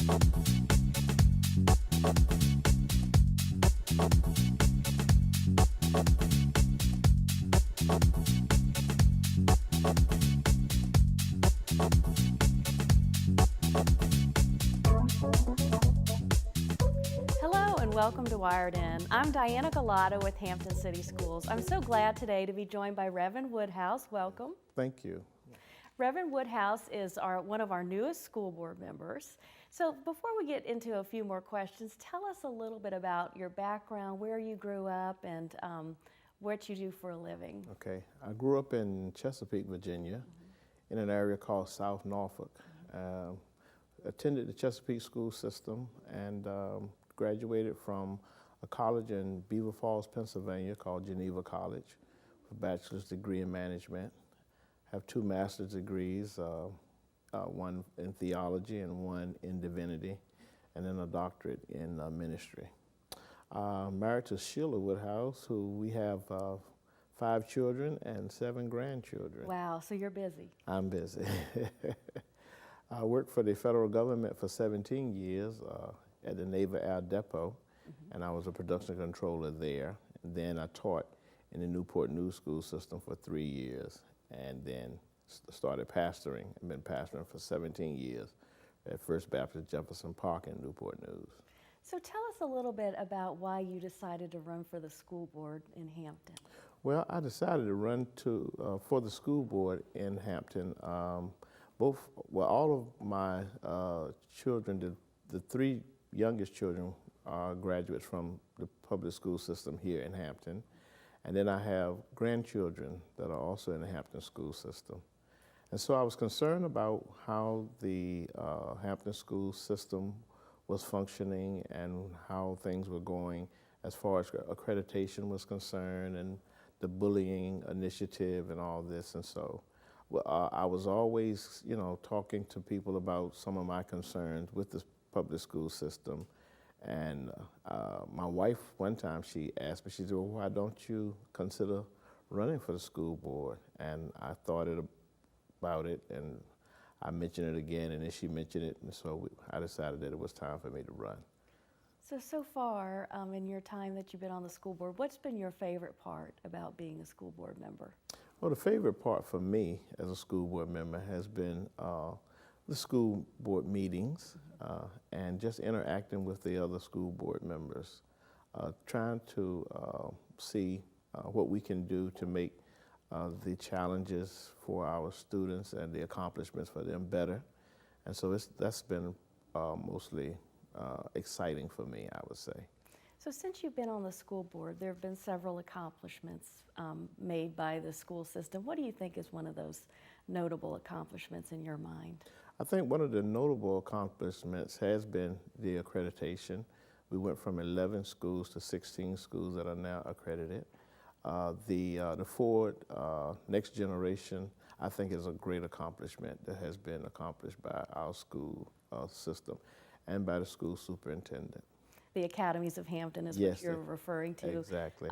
Hello and welcome to Wired In. I'm Diana Galata with Hampton City Schools. I'm so glad today to be joined by Reverend Woodhouse. Welcome. Thank you. Reverend Woodhouse is one of our newest school board members. So before we get into a few more questions, tell us a little bit about your background, where you grew up, and what you do for a living. Okay, I grew up in Chesapeake, Virginia, in an area called South Norfolk. Attended the Chesapeake school system and graduated from a college in Beaver Falls, Pennsylvania called Geneva College for a bachelor's degree in management. Have 2 master's degrees, one in theology and one in divinity, and then a doctorate in ministry. Married to Sheila Woodhouse, who we have 5 children and 7 grandchildren. Wow, so you're busy. I'm busy. I worked for the federal government for 17 years at the Naval Air Depot, and I was a production controller there. And then I taught in the Newport News School System for 3 years, and then started pastoring. I've been pastoring for 17 years at First Baptist Jefferson Park in Newport News. So tell us a little bit about why you decided to run for the school board in Hampton. Well, I decided to run for the school board in Hampton. All of my children, the 3 youngest children are graduates from the public school system here in Hampton. And then I have grandchildren that are also in the Hampton school system. And so I was concerned about how the Hampton school system was functioning and how things were going as far as accreditation was concerned and the bullying initiative and all this. And so I was always, talking to people about some of my concerns with the public school system. And my wife, one time, she asked me, she said, well, why don't you consider running for the school board? And I thought about it, and I mentioned it again, and then she mentioned it, and so I decided that it was time for me to run. So far in your time that you've been on the school board, what's been your favorite part about being a school board member? Well, the favorite part for me as a school board member has been the school board meetings and just interacting with the other school board members, trying to see what we can do to make the challenges for our students and the accomplishments for them better. And so that's been mostly exciting for me, I would say. So since you've been on the school board, there have been several accomplishments made by the school system. What do you think is one of those notable accomplishments in your mind? I think one of the notable accomplishments has been the accreditation. We went from 11 schools to 16 schools that are now accredited. The Ford Next Generation, I think, is a great accomplishment that has been accomplished by our school system and by the school superintendent. The Academies of Hampton is Yes, what you're referring to. Exactly.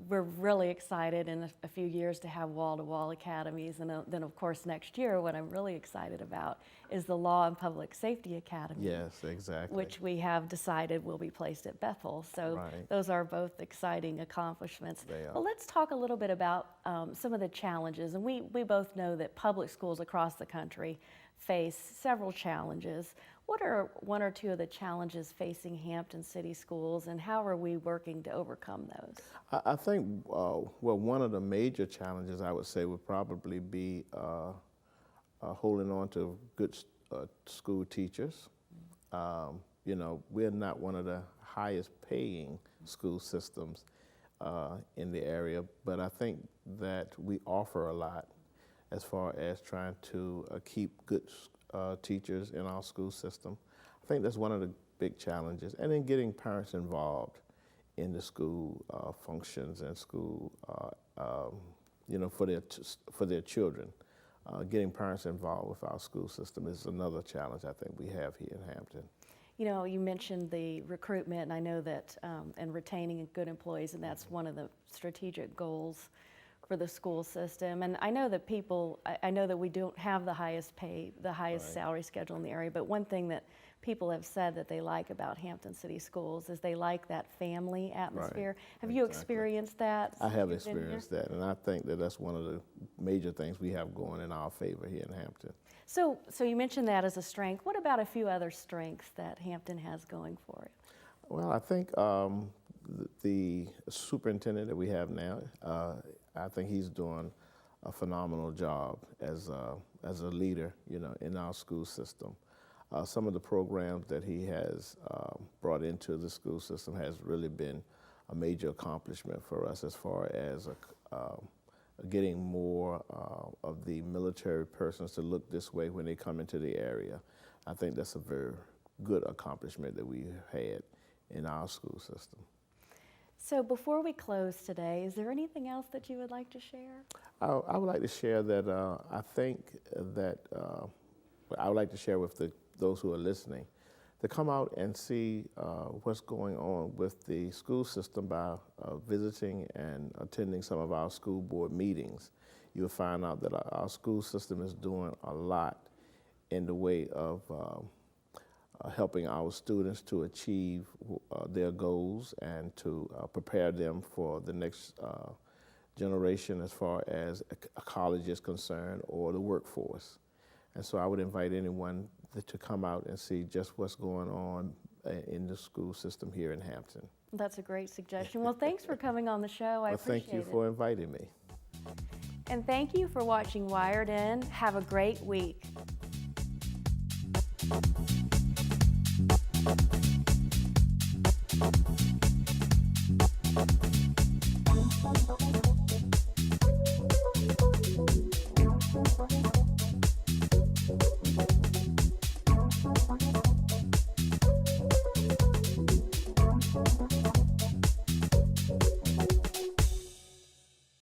We're really excited in a few years to have wall-to-wall academies, and then of course next year what I'm really excited about is the Law and Public Safety Academy. Yes, exactly. Which we have decided will be placed at Bethel. So Right. Those are both exciting accomplishments. They are. Well, let's talk a little bit about some of the challenges, and we both know that public schools across the country face several challenges. What are 1 or 2 of the challenges facing Hampton City Schools, and how are we working to overcome those? I think, one of the major challenges I would say would probably be holding on to good school teachers. We're not one of the highest paying school systems in the area, but I think that we offer a lot as far as trying to keep good teachers in our school system. I think that's one of the big challenges. And then getting parents involved in the school functions and school, for their children. Getting parents involved with our school system is another challenge I think we have here in Hampton. You mentioned the recruitment, and I know that, and retaining good employees, and that's one of the strategic goals for the school system. And I know that I know that we don't have the highest pay, the highest Right. salary schedule in the area, but one thing that people have said that they like about Hampton City Schools is they like that family atmosphere. Have you Exactly. experienced that? I since have you've been here? experienced that, and I think that that's one of the major things we have going in our favor here in Hampton. So you mentioned that as a strength. What about a few other strengths that Hampton has going for it? Well, I think the superintendent that we have now, I think he's doing a phenomenal job as a leader, in our school system. Some of the programs that he has brought into the school system has really been a major accomplishment for us as far as getting more of the military persons to look this way when they come into the area. I think that's a very good accomplishment that we had in our school system. So before we close today, is there anything else that you would like to share? I would like to share that I think that I would like to share with those who are listening to come out and see what's going on with the school system by visiting and attending some of our school board meetings. You'll find out that our school system is doing a lot in the way of helping our students to achieve their goals and to prepare them for the next generation as far as a college is concerned or the workforce. And so I would invite anyone to come out and see just what's going on in the school system here in Hampton. That's a great suggestion. Well, thanks for coming on the show. I appreciate it. Thank you for inviting me. And thank you for watching Wired In. Have a great week. Thank you.